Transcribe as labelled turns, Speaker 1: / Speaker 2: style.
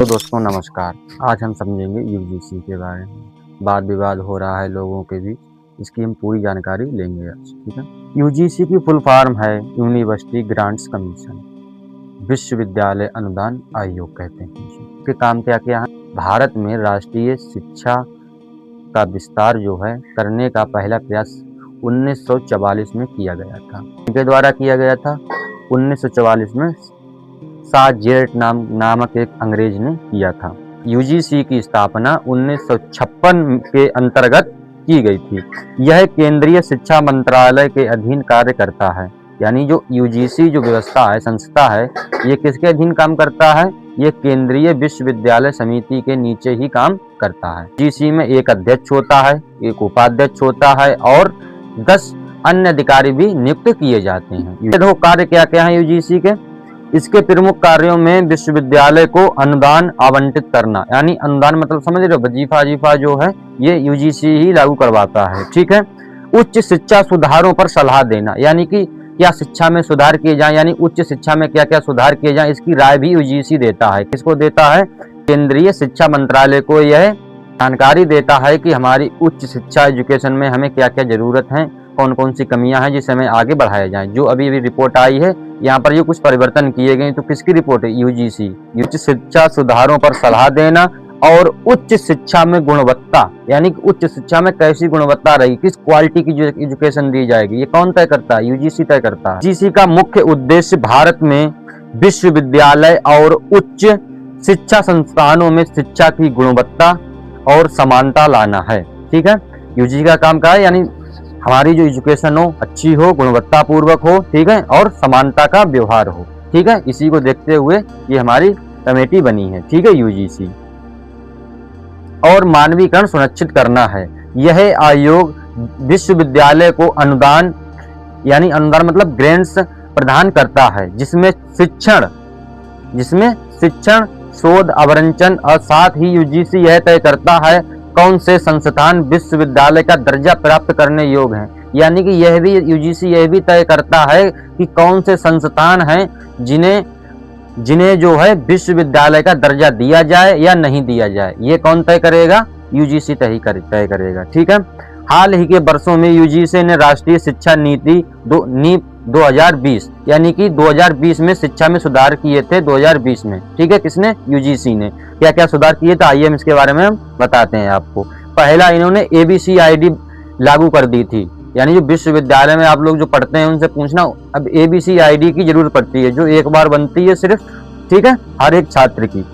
Speaker 1: तो दोस्तों नमस्कार। आज हम समझेंगे यूजीसी के बारे में। वाद विवाद हो रहा है लोगों के बीच, इसकी हम पूरी जानकारी लेंगे आज। ठीक है। यूजीसी की फुल फॉर्म है यूनिवर्सिटी ग्रांट्स कमीशन, विश्वविद्यालय अनुदान आयोग कहते हैं। इसके काम क्या क्या है? भारत में राष्ट्रीय शिक्षा का विस्तार जो है करने का पहला प्रयास 1944 में किया गया था। इनके द्वारा किया गया था 1944 में। जेट नामक एक अंग्रेज ने किया था। यूजीसी की स्थापना 1956 के अंतर्गत की गई थी। यह केंद्रीय शिक्षा मंत्रालय के अधीन कार्य करता है। यानी जो यूजीसी जो व्यवस्था है, संस्था है, ये किसके अधीन काम करता है? ये केंद्रीय विश्वविद्यालय समिति के नीचे ही काम करता है। यूजीसी में एक अध्यक्ष होता है, एक उपाध्यक्ष होता है और 10 अन्य अधिकारी भी नियुक्त किए जाते हैं। ये कार्य क्या क्या है यूजीसी के? इसके प्रमुख कार्यों में विश्वविद्यालय को अनुदान आवंटित करना, यानी अनुदान मतलब समझ रहे हो, वजीफा जो है ये यूजीसी ही लागू करवाता है। ठीक है। उच्च शिक्षा सुधारों पर सलाह देना, यानी कि क्या शिक्षा में सुधार किए जाए, यानी उच्च शिक्षा में क्या क्या सुधार किए जाए, इसकी राय भी यूजीसी देता है। किसको देता है? केंद्रीय शिक्षा मंत्रालय को यह जानकारी देता है कि हमारी उच्च शिक्षा एजुकेशन में हमें क्या क्या जरूरत है, कौन कौन सी कमियां हैं जिसे हमें आगे बढ़ाया जाए। जो अभी रिपोर्ट आई है यहाँ पर ये कुछ परिवर्तन किए गए, तो किसकी रिपोर्ट है? यूजीसी। उच्च शिक्षा सुधारों पर सलाह देना और उच्च शिक्षा में गुणवत्ता, यानी कि उच्च शिक्षा में कैसी गुणवत्ता रहेगी, किस क्वालिटी की एजुकेशन दी जाएगी, ये कौन तय करता है? यूजीसी तय करता है। यूजीसी का मुख्य उद्देश्य भारत में विश्वविद्यालय और उच्च शिक्षा संस्थानों में शिक्षा की गुणवत्ता और समानता लाना है। ठीक है। यूजीसी का काम क्या है? यानी हमारी जो एजुकेशन हो अच्छी हो, गुणवत्ता पूर्वक हो, ठीक है, और समानता का व्यवहार हो। ठीक है। इसी को देखते हुए ये हमारी कमेटी बनी है। ठीक है, यूजीसी। और मानवीकरण सुनिश्चित करना है। यह आयोग विश्वविद्यालय को अनुदान, यानी अनुदान मतलब ग्रांट्स प्रदान करता है, जिसमें शिक्षण, शोध, अवरंचन और साथ ही यूजीसी यह तय करता है कौन से संस्थान विश्वविद्यालय का दर्जा प्राप्त करने योग्य हैं। यानी कि यह भी यूजीसी यह भी तय करता है कि कौन से संस्थान हैं जिन्हें जो है विश्वविद्यालय का दर्जा दिया जाए या नहीं दिया जाए। ये कौन तय करेगा? यूजीसी तय करेगा। ठीक है। हाल ही के वर्षों में यूजीसी ने राष्ट्रीय शिक्षा नीति 2020, यानी कि 2020 में शिक्षा में सुधार किए थे 2020 में। ठीक है। किसने? यूजीसी ने। क्या क्या सुधार किए थे आइए हम इसके बारे में बताते हैं आपको। पहला, इन्होंने ABCID लागू कर दी थी। यानी जो विश्वविद्यालय में आप लोग जो पढ़ते हैं उनसे पूछना, अब ABCID की जरूरत पड़ती है, जो एक बार बनती है सिर्फ, ठीक है, हर एक छात्र की।